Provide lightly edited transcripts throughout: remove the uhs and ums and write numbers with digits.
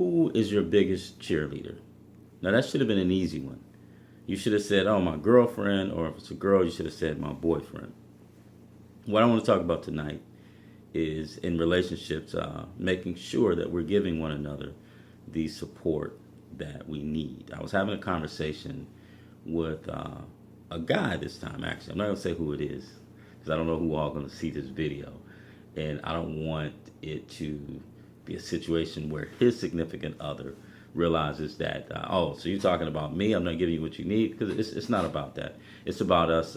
Who is your biggest cheerleader? Now, that should have been an easy one. You should have said, oh, my girlfriend, or if it's a girl, you should have said my boyfriend. What I want to talk about tonight is in relationships, making sure that we're giving one another the support that we need. I was having a conversation with a guy this time, actually. I'm not going to say who it is because I don't know who all going to see this video. And I don't want it to be a situation where his significant other realizes that, oh, so you're talking about me, I'm not giving you what you need, because it's not about that. It's about us,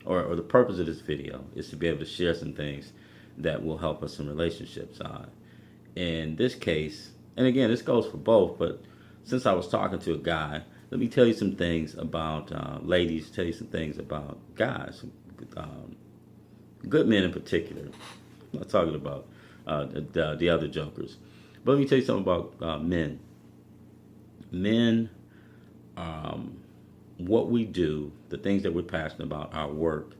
or the purpose of this video is to be able to share some things that will help us in relationships. In this case, and again, this goes for both, but since I was talking to a guy, let me tell you some things about ladies, tell you some things about guys, good men in particular. I'm not talking about the other jokers. But let me tell you something about men. Men, what we do, the things that we're passionate about, our work,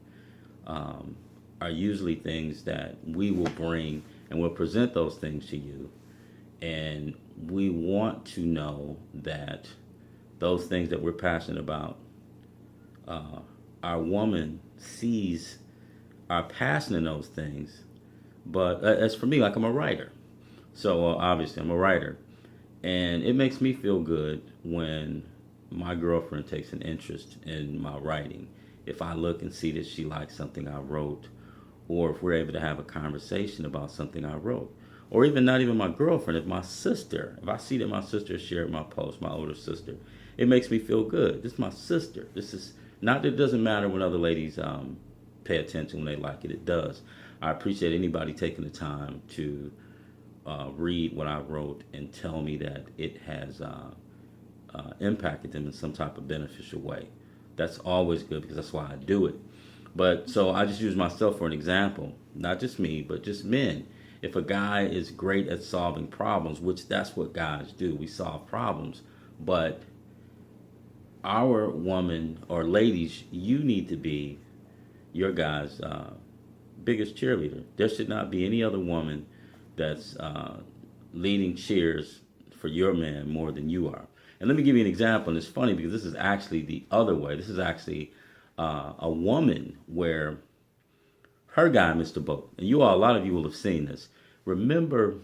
are usually things that we will bring and we'll present those things to you. And we want to know that those things that we're passionate about, our woman sees our passion in those things. But as for me, like I'm a writer. So obviously I'm a writer. And it makes me feel good when my girlfriend takes an interest in my writing. If I look and see that she likes something I wrote, or if we're able to have a conversation about something I wrote, or even not even my girlfriend, if my sister, if I see that my sister shared my post, my older sister, it makes me feel good. This is my sister. This is not that it doesn't matter when other ladies pay attention when they like it. It does. I appreciate anybody taking the time to read what I wrote and tell me that it has impacted them in some type of beneficial way. That's always good because that's why I do it. But so I just use myself for an example, not just me, but just men. If a guy is great at solving problems, which that's what guys do, we solve problems, but our woman or ladies, you need to be your guy's biggest cheerleader. There should not be any other woman that's leading cheers for your man more than you are. And let me give you an example, and it's funny because this is actually the other way. This is actually a woman where her guy missed the boat. And a lot of you will have seen this. Remember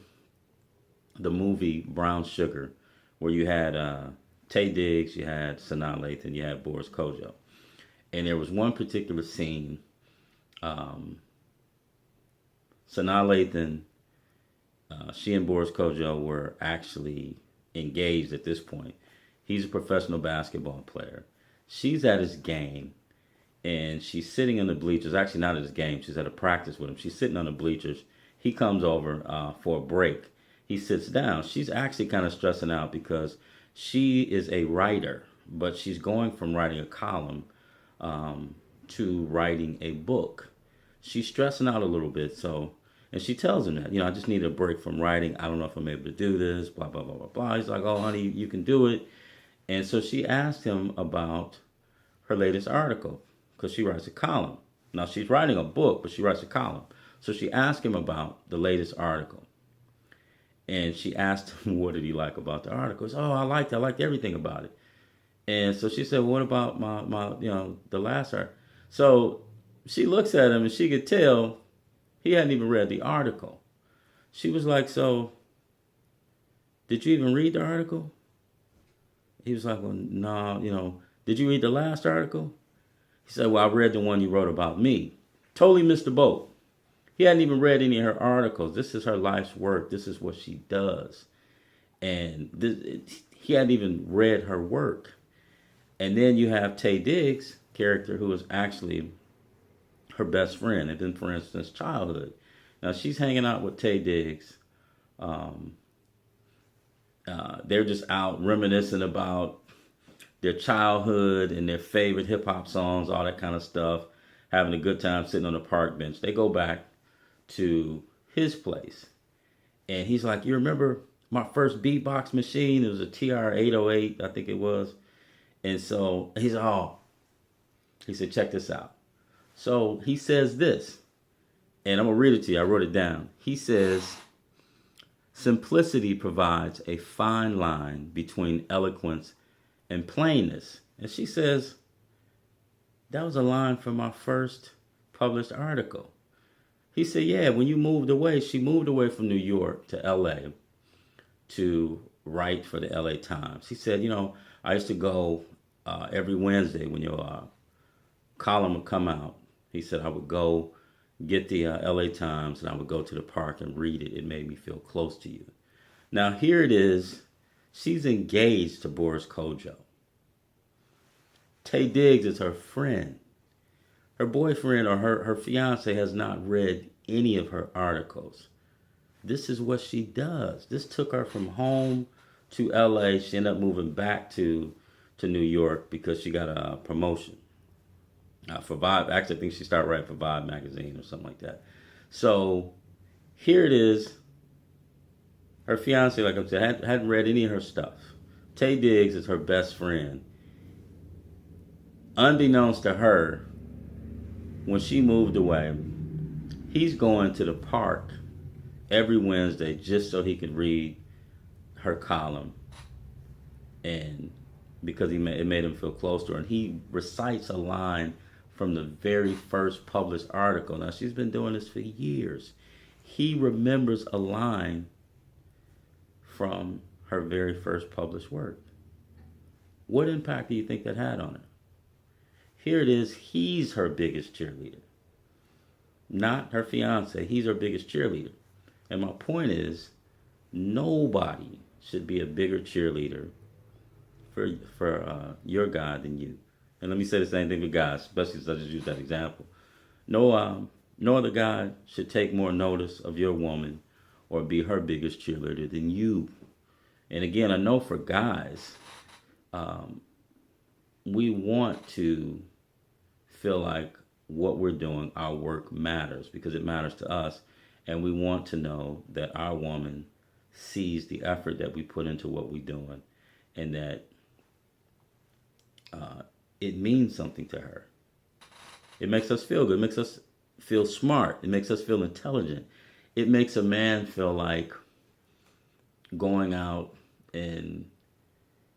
the movie Brown Sugar, where you had Taye Diggs, you had Sanaa Lathan, you had Boris Kodjoe. And there was one particular scene, Sanaa Lathan, she and Boris Kodjoe were actually engaged at this point. He's a professional basketball player. She's at his game, and she's sitting in the bleachers. Actually, not at his game. She's at a practice with him. She's sitting on the bleachers. He comes over for a break. He sits down. She's actually kind of stressing out because she is a writer, but she's going from writing a column to writing a book. She's stressing out a little bit, and she tells him that, I just need a break from writing. I don't know if I'm able to do this, blah, blah, blah, blah, blah. He's like, oh, honey, you can do it. And so she asked him about her latest article because she writes a column. Now, she's writing a book, but she writes a column. So she asked him about the latest article. And she asked him, what did he like about the article? He said, oh, I liked everything about it. And so she said, well, what about my the last article? So she looks at him and she could tell he hadn't even read the article. She was like, so did you even read the article? He was like, well, no, did you read the last article? He said, well, I read the one you wrote about me. Totally missed the boat. He hadn't even read any of her articles. This is her life's work. This is what she does. And he hadn't even read her work. And then you have Taye Diggs' character, who is actually her best friend. They've been friends since childhood. Now, she's hanging out with Taye Diggs. They're just out reminiscing about their childhood and their favorite hip-hop songs, all that kind of stuff, having a good time sitting on a park bench. They go back to his place. And he's like, you remember my first beatbox machine? It was a TR-808, I think it was. And so he said, check this out. So he says this, and I'm going to read it to you. I wrote it down. He says, Simplicity provides a fine line between eloquence and plainness. And she says, that was a line from our first published article. He said, yeah, when you moved away, she moved away from New York to LA to write for the LA Times. He said, I used to go every Wednesday when your column would come out. He said, I would go get the LA Times and I would go to the park and read it. It made me feel close to you. Now, here it is. She's engaged to Boris Kodjoe. Taye Diggs is her friend. Her boyfriend or her fiance has not read any of her articles. This is what she does. This took her from home to LA. She ended up moving back to New York because she got a promotion for Vibe. Actually, I think she started writing for Vibe magazine or something like that. So here it is. Her fiance, like I said, hadn't read any of her stuff. Taye Diggs is her best friend. Unbeknownst to her, when she moved away, he's going to the park every Wednesday just so he could read her column, and because it made him feel close to her. And he recites a line from the very first published article. Now, she's been doing this for years. He remembers a line from her very first published work. What impact do you think that had on her? Here it is. He's her biggest cheerleader. Not her fiance. He's her biggest cheerleader. And my point is, nobody should be a bigger cheerleader for your guy than you. And let me say the same thing with guys, especially since I just used that example. No other guy should take more notice of your woman or be her biggest cheerleader than you. And again, I know for guys, we want to feel like what we're doing, our work matters because it matters to us. And we want to know that our woman sees the effort that we put into what we're doing and that it means something to her. It makes us feel good. It makes us feel smart. It makes us feel intelligent. It makes a man feel like going out, and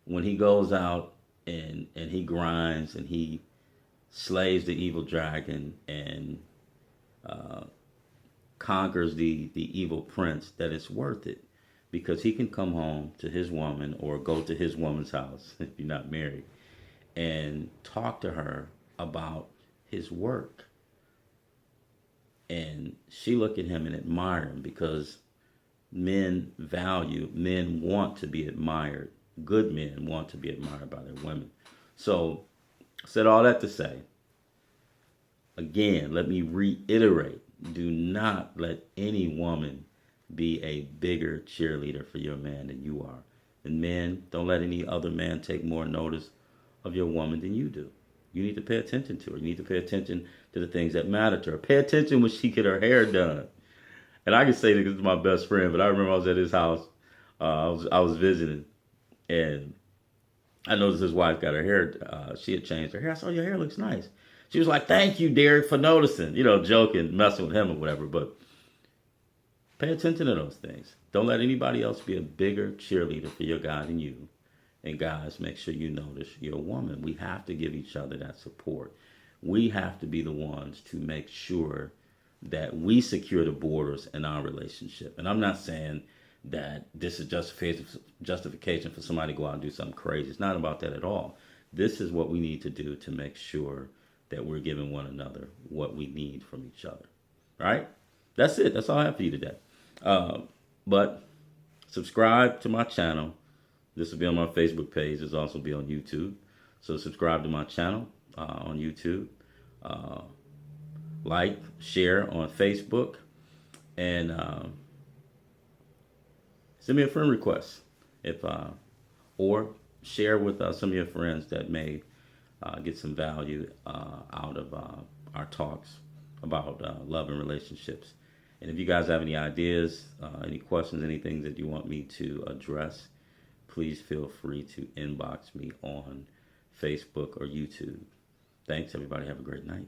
when he goes out and he grinds and he slays the evil dragon and conquers the evil prince, that it's worth it because he can come home to his woman or go to his woman's house if you're not married and talk to her about his work. And she look at him and admire him because men want to be admired. Good men want to be admired by their women. So I said all that to say, again, let me reiterate, do not let any woman be a bigger cheerleader for your man than you are. And men, don't let any other man take more notice of your woman than you do. You need to pay attention to her. You need to pay attention to the things that matter to her. Pay attention when she get her hair done. And I can say this is my best friend, but I remember I was at his house. I was visiting, and I noticed his wife got her hair. She had changed her hair. I said, "Oh, your hair looks nice." She was like, "Thank you, Derek, for noticing." Joking, messing with him or whatever. But pay attention to those things. Don't let anybody else be a bigger cheerleader for your guy than you. And guys, make sure you notice your woman. We have to give each other that support. We have to be the ones to make sure that we secure the borders in our relationship. And I'm not saying that this is justification for somebody to go out and do something crazy. It's not about that at all. This is what we need to do to make sure that we're giving one another what we need from each other. Right? That's it. That's all I have for you today. But subscribe to my channel. This will be on my Facebook page. This will also be on YouTube. So subscribe to my channel on YouTube. Like, share on Facebook. And send me a friend request. Or share with some of your friends that may get some value out of our talks about love and relationships. And if you guys have any ideas, any questions, anything that you want me to address, please feel free to inbox me on Facebook or YouTube. Thanks, everybody. Have a great night.